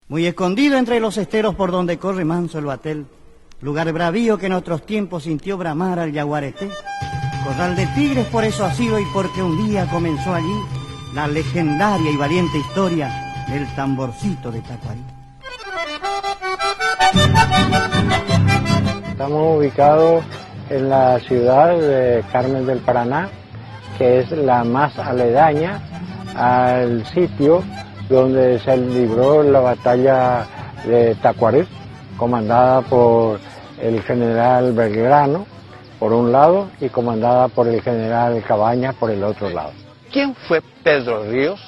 Muy escondido entre los esteros por donde corre manso el Batel, lugar bravío que en otros tiempos sintió bramar al yaguareté, corral de tigres por eso ha sido y porque un día comenzó allí la legendaria y valiente historia del tamborcito de Tacuarí. Estamos ubicados en la ciudad de Carmen del Paraná, que es la más aledaña al sitio donde se libró la batalla de Tacuarí, comandada por el general Belgrano por un lado y comandada por el general Cabañas por el otro lado. ¿Quién fue Pedro Ríos?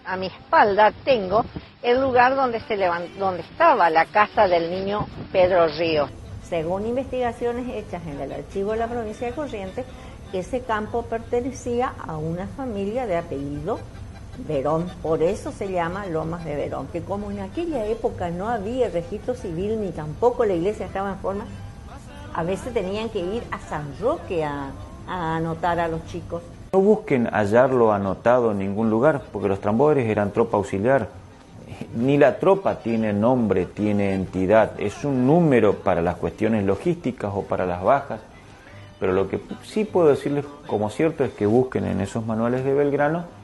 A mi espalda tengo el lugar donde estaba la casa del niño Pedro Ríos. Según investigaciones hechas en el archivo de la provincia de Corrientes, ese campo pertenecía a una familia de apellido Verón, por eso se llama Lomas de Verón, que como en aquella época no había registro civil ni tampoco la iglesia estaba en forma, a veces tenían que ir a San Roque a anotar a los chicos. No busquen hallarlo anotado en ningún lugar, porque los tambores eran tropa auxiliar. Ni la tropa tiene nombre, tiene entidad, es un número para las cuestiones logísticas o para las bajas. Pero lo que sí puedo decirles como cierto es que busquen en esos manuales de Belgrano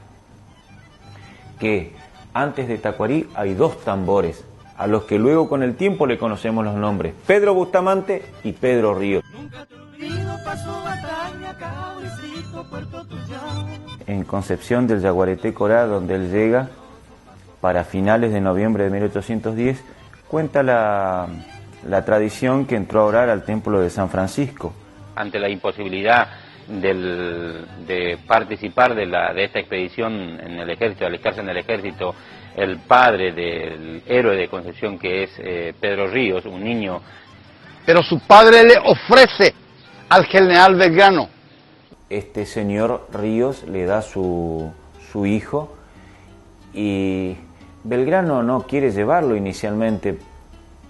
que antes de Tacuarí hay dos tambores, a los que luego con el tiempo le conocemos los nombres, Pedro Bustamante y Pedro Ríos. En Concepción del Yaguareté Corá, donde él llega para finales de noviembre de 1810, cuenta la tradición que entró a orar al templo de San Francisco. Ante la imposibilidad de participar de esta expedición en el ejército, alistarse en el ejército, el padre del héroe de Concepción, que es Pedro Ríos, un niño. Pero su padre le ofrece al general Belgrano. Este señor Ríos le da su hijo y Belgrano no quiere llevarlo inicialmente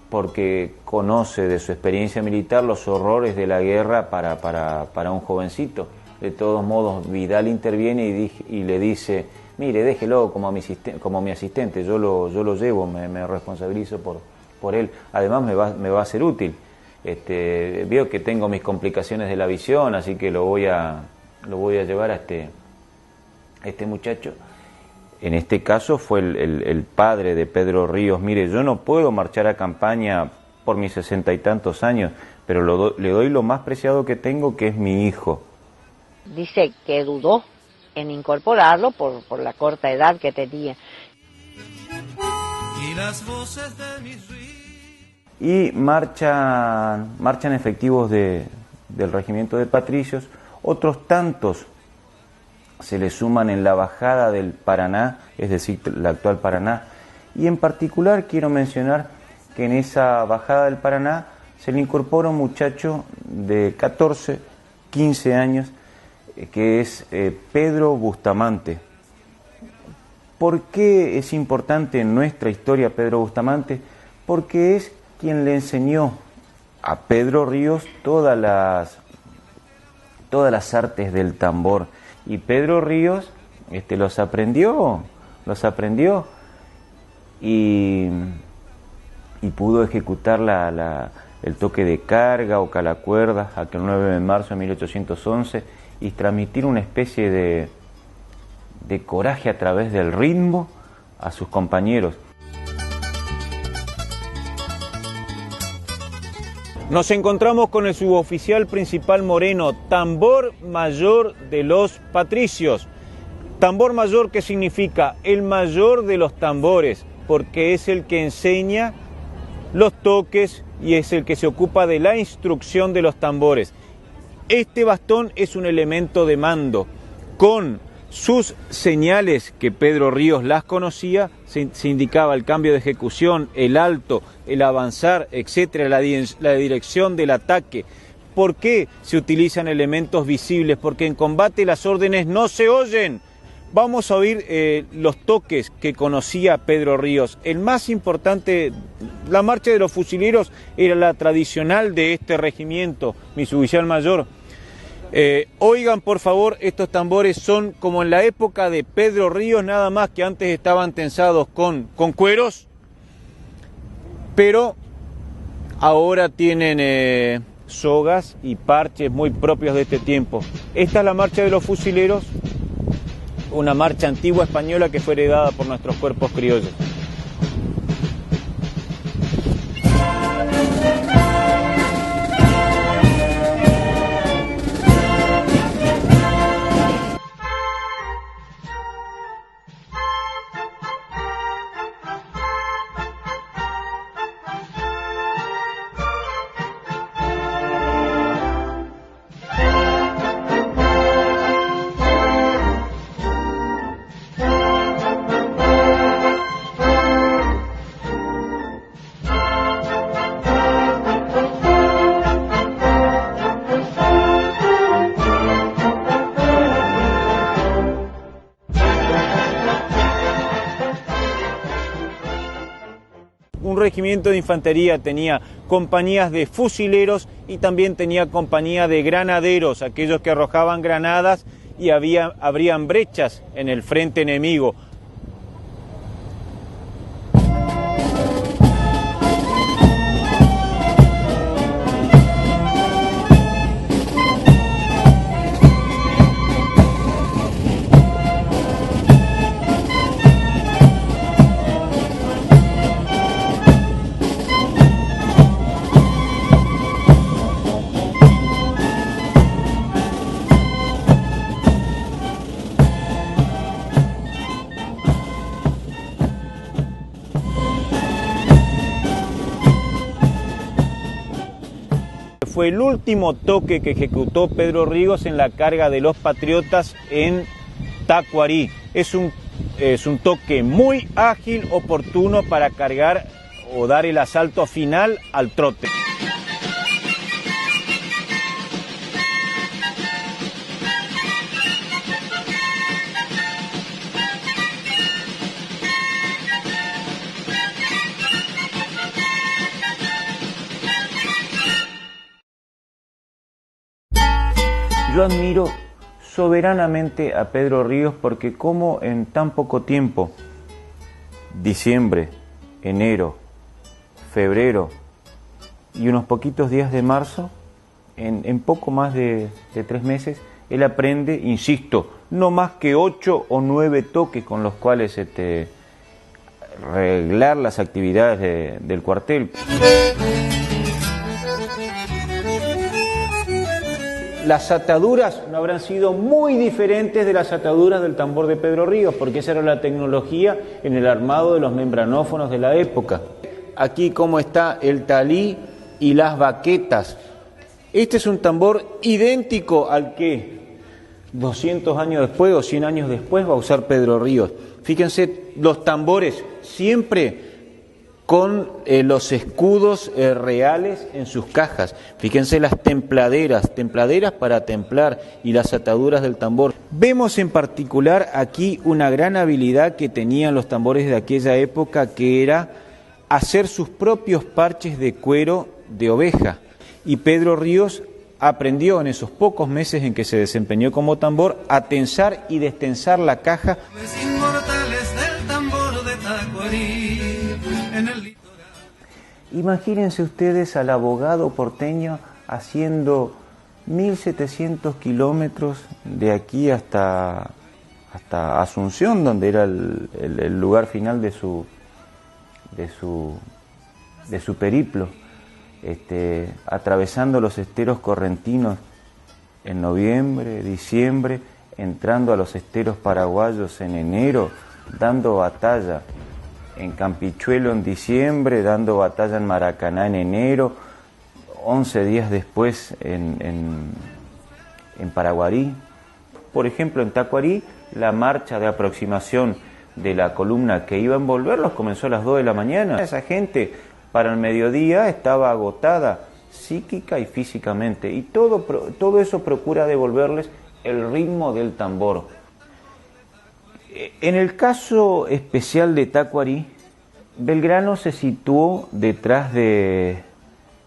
porque conoce de su experiencia militar los horrores de la guerra para un jovencito. De todos modos, Vidal interviene y le dice, mire, déjelo como mi asistente, yo lo llevo, me responsabilizo por él, además me va a ser útil. Veo que tengo mis complicaciones de la visión, así que lo voy a llevar a este muchacho. En este caso fue el padre de Pedro Ríos. Mire, yo no puedo marchar a campaña por mis 60 y tantos años, pero le doy lo más preciado que tengo, que es mi hijo. Dice que dudó en incorporarlo por la corta edad que tenía. Y marchan efectivos del regimiento de patricios, otros tantos se le suman en la bajada del Paraná, es decir, la actual Paraná, y en particular quiero mencionar que en esa bajada del Paraná se le incorpora un muchacho de 14, 15 años, que es Pedro Bustamante. ¿Por qué es importante en nuestra historia Pedro Bustamante? Porque es quien le enseñó a Pedro Ríos todas las artes del tambor. Y Pedro Ríos los aprendió y pudo ejecutar el toque de carga o calacuerdas aquel 9 de marzo de 1811 y transmitir una especie de coraje a través del ritmo a sus compañeros. Nos encontramos con el suboficial principal Moreno, tambor mayor de los patricios. Tambor mayor, ¿qué significa? El mayor de los tambores, porque es el que enseña los toques y es el que se ocupa de la instrucción de los tambores. Este bastón es un elemento de mando. Con sus señales, que Pedro Ríos las conocía, se indicaba el cambio de ejecución, el alto, el avanzar, etcétera, la dirección del ataque. ¿Por qué se utilizan elementos visibles? Porque en combate las órdenes no se oyen. Vamos a oír los toques que conocía Pedro Ríos. El más importante, la marcha de los fusileros, era la tradicional de este regimiento, mi suboficial mayor. Oigan, por favor, estos tambores son como en la época de Pedro Ríos, nada más que antes estaban tensados con cueros. pero ahora tienen sogas y parches muy propios de este tiempo. Esta es la marcha de los fusileros, una marcha antigua española que fue heredada por nuestros cuerpos criollos. Un regimiento de infantería tenía compañías de fusileros y también tenía compañía de granaderos, aquellos que arrojaban granadas y habrían brechas en el frente enemigo. Fue el último toque que ejecutó Pedro Ríos en la carga de los patriotas en Tacuarí. Es un toque muy ágil, oportuno para cargar o dar el asalto final al trote. Yo admiro soberanamente a Pedro Ríos porque como en tan poco tiempo, diciembre, enero, febrero y unos poquitos días de marzo, en poco más de 3 meses, él aprende, insisto, no más que 8 o 9 toques con los cuales reglar las actividades del cuartel. Las ataduras no habrán sido muy diferentes de las ataduras del tambor de Pedro Ríos, porque esa era la tecnología en el armado de los membranófonos de la época. Aquí como está el talí y las baquetas. Este es un tambor idéntico al que 200 años después o 100 años después va a usar Pedro Ríos. Fíjense, los tambores siempre con los escudos reales en sus cajas. Fíjense las templaderas para templar y las ataduras del tambor. Vemos en particular aquí una gran habilidad que tenían los tambores de aquella época, que era hacer sus propios parches de cuero de oveja. Y Pedro Ríos aprendió en esos pocos meses en que se desempeñó como tambor a tensar y destensar la caja. Imagínense ustedes al abogado porteño haciendo 1700 kilómetros de aquí hasta Asunción, donde era el lugar final de su periplo, atravesando los esteros correntinos en noviembre, diciembre, entrando a los esteros paraguayos en enero, dando batalla en Campichuelo en diciembre, dando batalla en Maracaná en enero, 11 días después en Paraguarí. Por ejemplo, en Tacuarí, la marcha de aproximación de la columna que iba a envolverlos comenzó a las 2 de la mañana. Esa gente para el mediodía estaba agotada psíquica y físicamente, y todo eso procura devolverles el ritmo del tambor. En el caso especial de Tacuarí, Belgrano se situó detrás de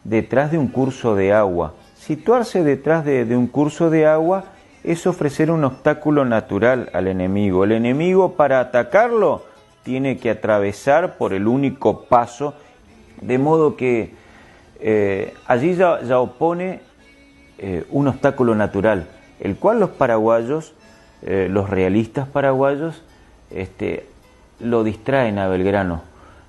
un curso de agua. Situarse detrás de un curso de agua es ofrecer un obstáculo natural al enemigo. El enemigo, para atacarlo, tiene que atravesar por el único paso De modo que allí ya opone un obstáculo natural, el cual los paraguayos, los realistas paraguayos, lo distraen a Belgrano.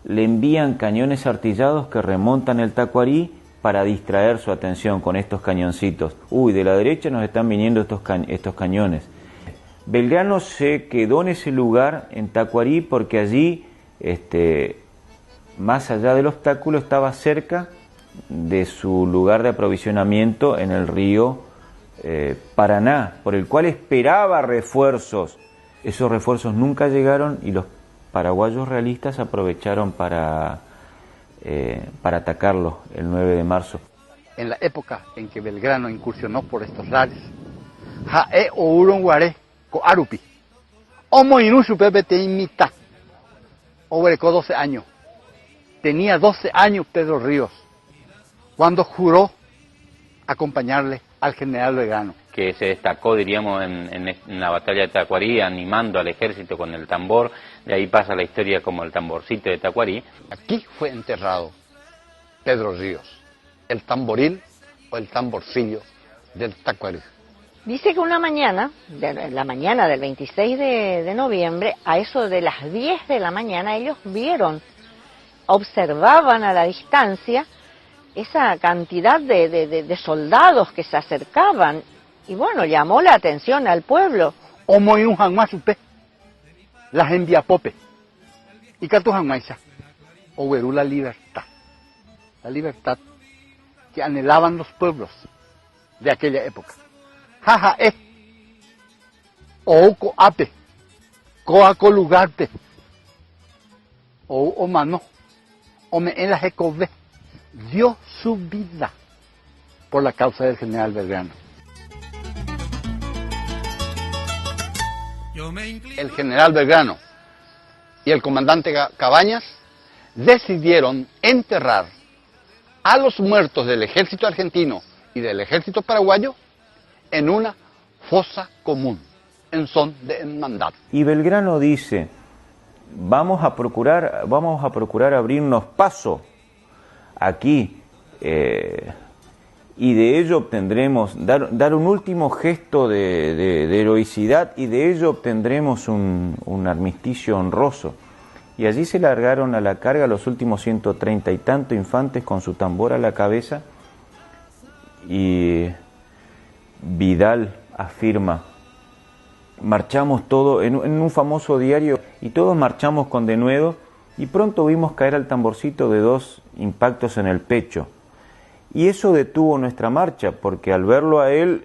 Le envían cañones artillados que remontan el Tacuarí para distraer su atención con estos cañoncitos. Uy, de la derecha nos están viniendo estos cañones. Belgrano se quedó en ese lugar, en Tacuarí, porque allí, más allá del obstáculo, estaba cerca de su lugar de aprovisionamiento en el río Paraná, por el cual esperaba refuerzos. Esos refuerzos nunca llegaron y los paraguayos realistas aprovecharon para atacarlo el 9 de marzo. En la época en que Belgrano incursionó por estos lares, Jae Ouron Guaré, Coarupi, Omo Inushu Pepe te imita, Obrecó 12 años. Tenía 12 años Pedro Ríos, cuando juró acompañarle al general Belgrano. Que se destacó, diríamos, en la batalla de Tacuarí, animando al ejército con el tambor. De ahí pasa la historia como el tamborcito de Tacuarí. Aquí fue enterrado Pedro Ríos, el tamboril o el tamborcillo del Tacuarí. Dice que una mañana, la mañana del 26 de noviembre, a eso de las 10 de la mañana, ellos observaban a la distancia esa cantidad de soldados que se acercaban. Y bueno, llamó la atención al pueblo. Omo y un janguasupe, las enviapope, y catu janguaisa, oberú la libertad que anhelaban los pueblos de aquella época. Jaja ouco ape, coaco lugarte, o mano, o me en la jecove, dio su vida por la causa del general Belgrano. El general Belgrano y el comandante Cabañas decidieron enterrar a los muertos del ejército argentino y del ejército paraguayo en una fosa común, en son de hermandad. Y Belgrano dice, vamos a procurar abrirnos paso aquí, y de ello obtendremos, dar un último gesto de heroicidad, y de ello obtendremos un armisticio honroso. Y allí se largaron a la carga los últimos 130 y tanto infantes con su tambor a la cabeza, y Vidal afirma, marchamos todos en un famoso diario, y todos marchamos con denuedo, y pronto vimos caer al tamborcito de 2 impactos en el pecho. Y eso detuvo nuestra marcha, porque al verlo a él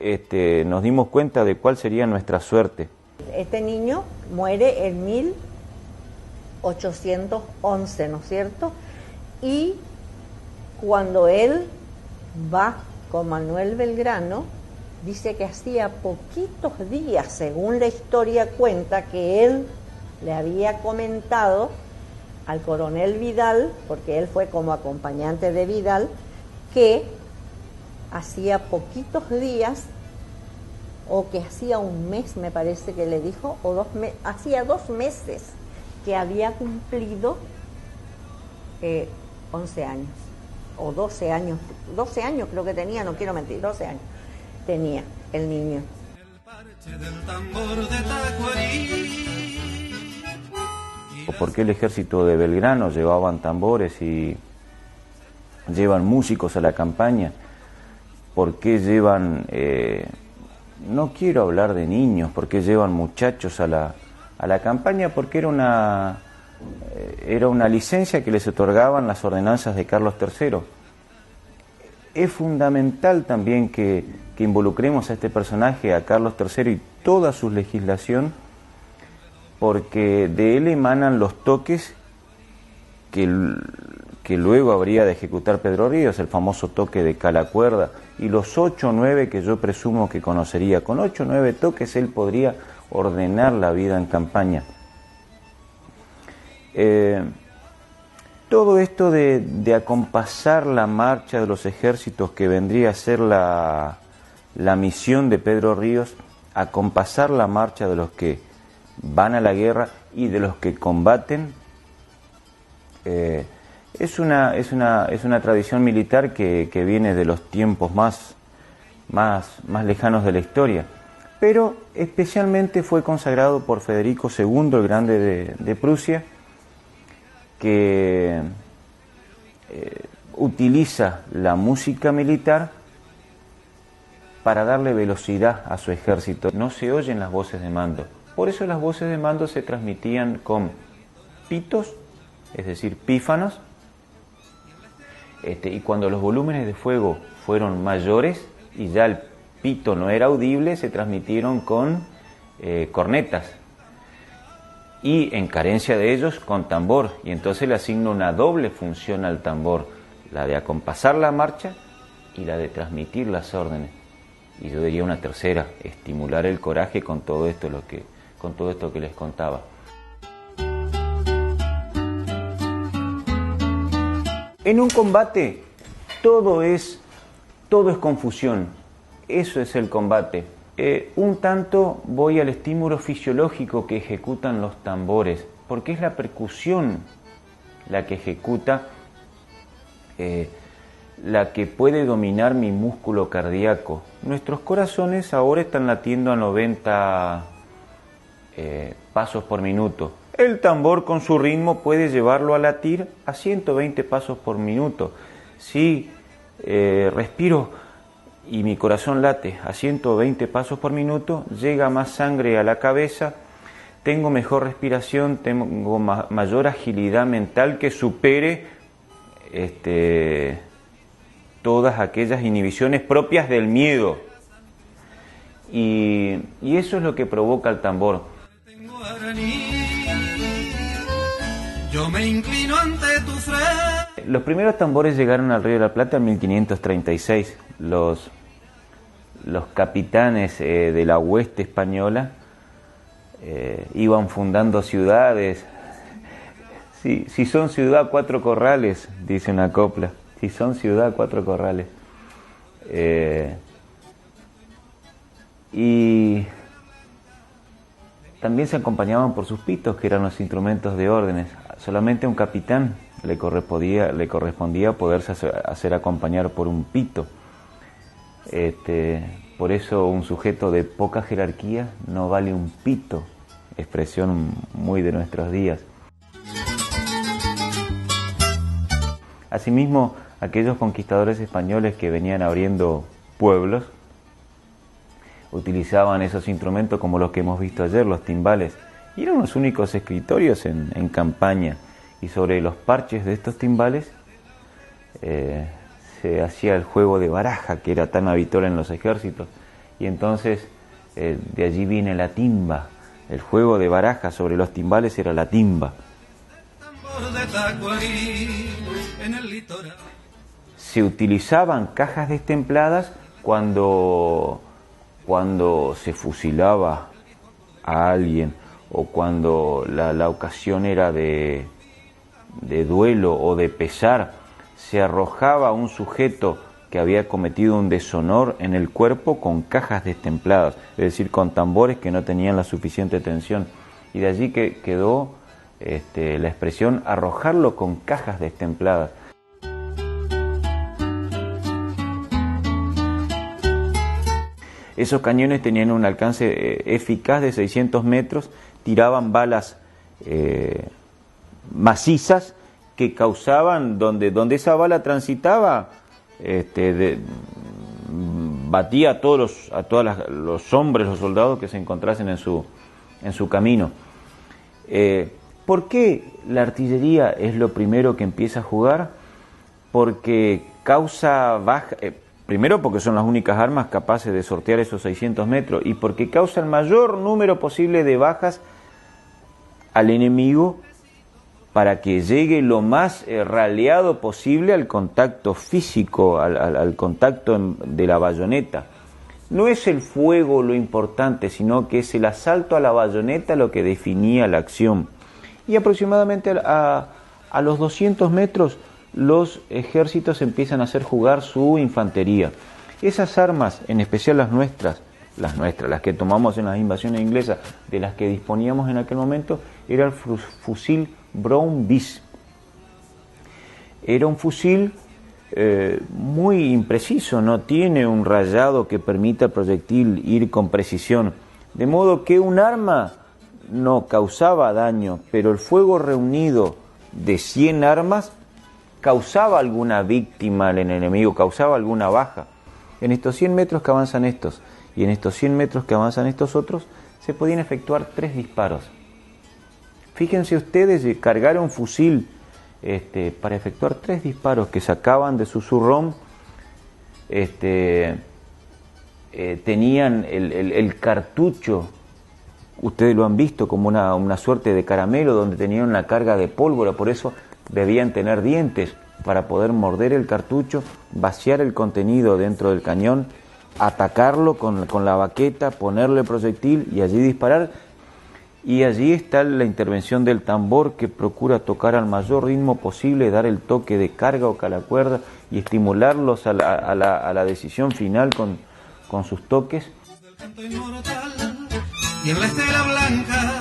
nos dimos cuenta de cuál sería nuestra suerte. Este niño muere en 1811, ¿no es cierto? Y cuando él va con Manuel Belgrano, dice que hacía poquitos días, según la historia cuenta, que él le había comentado al coronel Vidal, porque él fue como acompañante de Vidal, que hacía poquitos días, o que hacía un mes, me parece que le dijo, hacía 2 meses que había cumplido 11 años, o 12 años creo que tenía, no quiero mentir, 12 años tenía el niño. ¿Por qué el ejército de Belgrano llevaban tambores y llevan músicos a la campaña? ¿Por qué llevan, no quiero hablar de niños, por qué llevan muchachos a la campaña? Porque era una licencia que les otorgaban las ordenanzas de Carlos III. Es fundamental también que involucremos a este personaje, a Carlos III y toda su legislación, porque de él emanan los toques que luego habría de ejecutar Pedro Ríos, el famoso toque de Calacuerda, y los 8 o 9 que yo presumo que conocería. Con 8 o 9 toques él podría ordenar la vida en campaña. Todo esto de acompasar la marcha de los ejércitos, que vendría a ser la misión de Pedro Ríos, acompasar la marcha de los que van a la guerra y de los que combaten, Es una tradición militar que viene de los tiempos más lejanos de la historia, pero especialmente fue consagrado por Federico II, el Grande de Prusia, que utiliza la música militar para darle velocidad a su ejército. No se oyen las voces de mando, por eso las voces de mando se transmitían con pitos, es decir, pífanos, y cuando los volúmenes de fuego fueron mayores y ya el pito no era audible, se transmitieron con cornetas, y en carencia de ellos con tambor, y entonces le asigna una doble función al tambor, la de acompasar la marcha y la de transmitir las órdenes, y yo diría una tercera, estimular el coraje con todo esto que les contaba. En un combate todo es confusión, eso es el combate. Un tanto voy al estímulo fisiológico que ejecutan los tambores, porque es la percusión la que ejecuta, la que puede dominar mi músculo cardíaco. Nuestros corazones ahora están latiendo a 90 pasos por minuto. El tambor con su ritmo puede llevarlo a latir a 120 pasos por minuto. Si respiro y mi corazón late a 120 pasos por minuto, llega más sangre a la cabeza, tengo mejor respiración, tengo mayor agilidad mental que supere todas aquellas inhibiciones propias del miedo. Y eso es lo que provoca el tambor. Yo me inclino ante tu frente. Los primeros tambores llegaron al Río de la Plata en 1536. Los capitanes de la hueste española iban fundando ciudades. Si son ciudad, 4 corrales, dice una copla. Si son ciudad, 4 corrales. Y también se acompañaban por sus pitos, que eran los instrumentos de órdenes. Solamente a un capitán le correspondía poderse hacer acompañar por un pito. Por eso un sujeto de poca jerarquía no vale un pito, expresión muy de nuestros días. Asimismo, aquellos conquistadores españoles que venían abriendo pueblos utilizaban esos instrumentos como los que hemos visto ayer, los timbales, y eran los únicos escritorios en campaña, y sobre los parches de estos timbales se hacía el juego de baraja, que era tan habitual en los ejércitos, y entonces de allí viene la timba. El juego de baraja sobre los timbales era la timba. Se utilizaban cajas destempladas cuando se fusilaba a alguien, o cuando la ocasión era de duelo o de pesar, se arrojaba a un sujeto que había cometido un deshonor en el cuerpo con cajas destempladas, es decir, con tambores que no tenían la suficiente tensión, y de allí que quedó la expresión arrojarlo con cajas destempladas. Esos cañones tenían un alcance eficaz de 600 metros, tiraban balas macizas que causaban, donde esa bala transitaba, batía a todos los hombres, los soldados que se encontrasen en su camino. ¿Por qué la artillería es lo primero que empieza a jugar? Porque causa baja... Primero porque son las únicas armas capaces de sortear esos 600 metros, y porque causa el mayor número posible de bajas al enemigo para que llegue lo más raleado posible al contacto físico, al contacto de la bayoneta. No es el fuego lo importante, sino que es el asalto a la bayoneta lo que definía la acción. Y aproximadamente a los 200 metros los ejércitos empiezan a hacer jugar su infantería. Esas armas, en especial las nuestras, las que tomamos en las invasiones inglesas, de las que disponíamos en aquel momento, era el fusil Brown Bis. Era un fusil muy impreciso, no tiene un rayado que permita al proyectil ir con precisión, de modo que un arma no causaba daño, pero el fuego reunido de 100 armas causaba alguna víctima al enemigo, causaba alguna baja. En estos 100 metros que avanzan estos y en estos 100 metros que avanzan estos otros, se podían efectuar 3 disparos. Fíjense ustedes, cargar un fusil para efectuar 3 disparos que sacaban de su zurrón, tenían el cartucho, ustedes lo han visto, como una suerte de caramelo donde tenían una carga de pólvora, por eso debían tener dientes para poder morder el cartucho, vaciar el contenido dentro del cañón, atacarlo con la baqueta, ponerle el proyectil y allí disparar. Y allí está la intervención del tambor, que procura tocar al mayor ritmo posible, dar el toque de carga o calacuerda y estimularlos a la decisión final con sus toques. Y en la estela blanca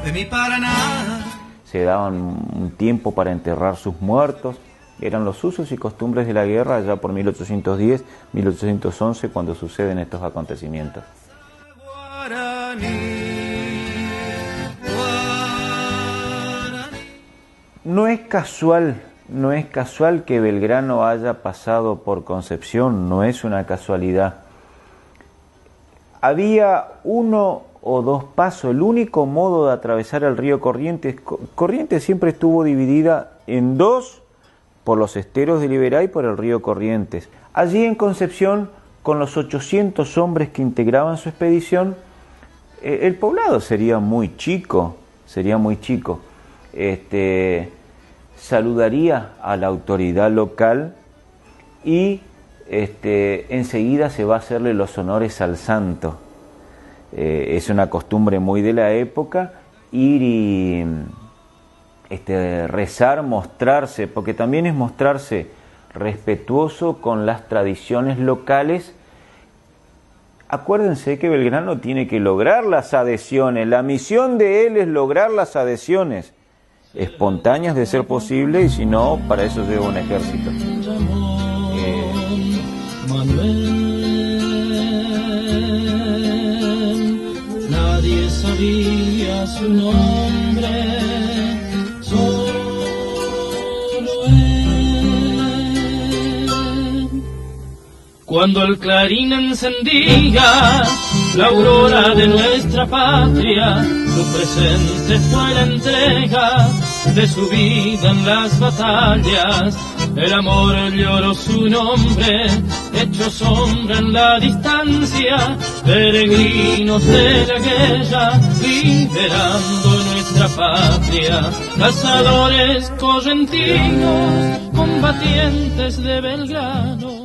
de mi Paraná se daban un tiempo para enterrar sus muertos. Eran los usos y costumbres de la guerra allá por 1810, 1811, cuando suceden estos acontecimientos. No es casual que Belgrano haya pasado por Concepción, no es una casualidad. Había 1 o 2 pasos, el único modo de atravesar el río Corrientes. Corrientes siempre estuvo dividida en 2 por los esteros de Liberá y por el río Corrientes. Allí en Concepción, con los 800 hombres que integraban su expedición, el poblado sería muy chico. Saludaría a la autoridad local y enseguida se va a hacerle los honores al santo. Es una costumbre muy de la época ir y rezar, mostrarse, porque también es mostrarse respetuoso con las tradiciones locales. Acuérdense que Belgrano tiene que lograr las adhesiones, la misión de él es lograr las adhesiones espontáneas de ser posible, y si no, para eso lleva un ejército. Nadie sabía su nombre, solo él. Cuando el clarín encendía la aurora de nuestra patria, su presente fue la entrega de su vida en las batallas. El amor lloró su nombre, hecho sombra en la distancia, peregrinos de la guerra, liberando nuestra patria. Cazadores correntinos, combatientes de Belgrano.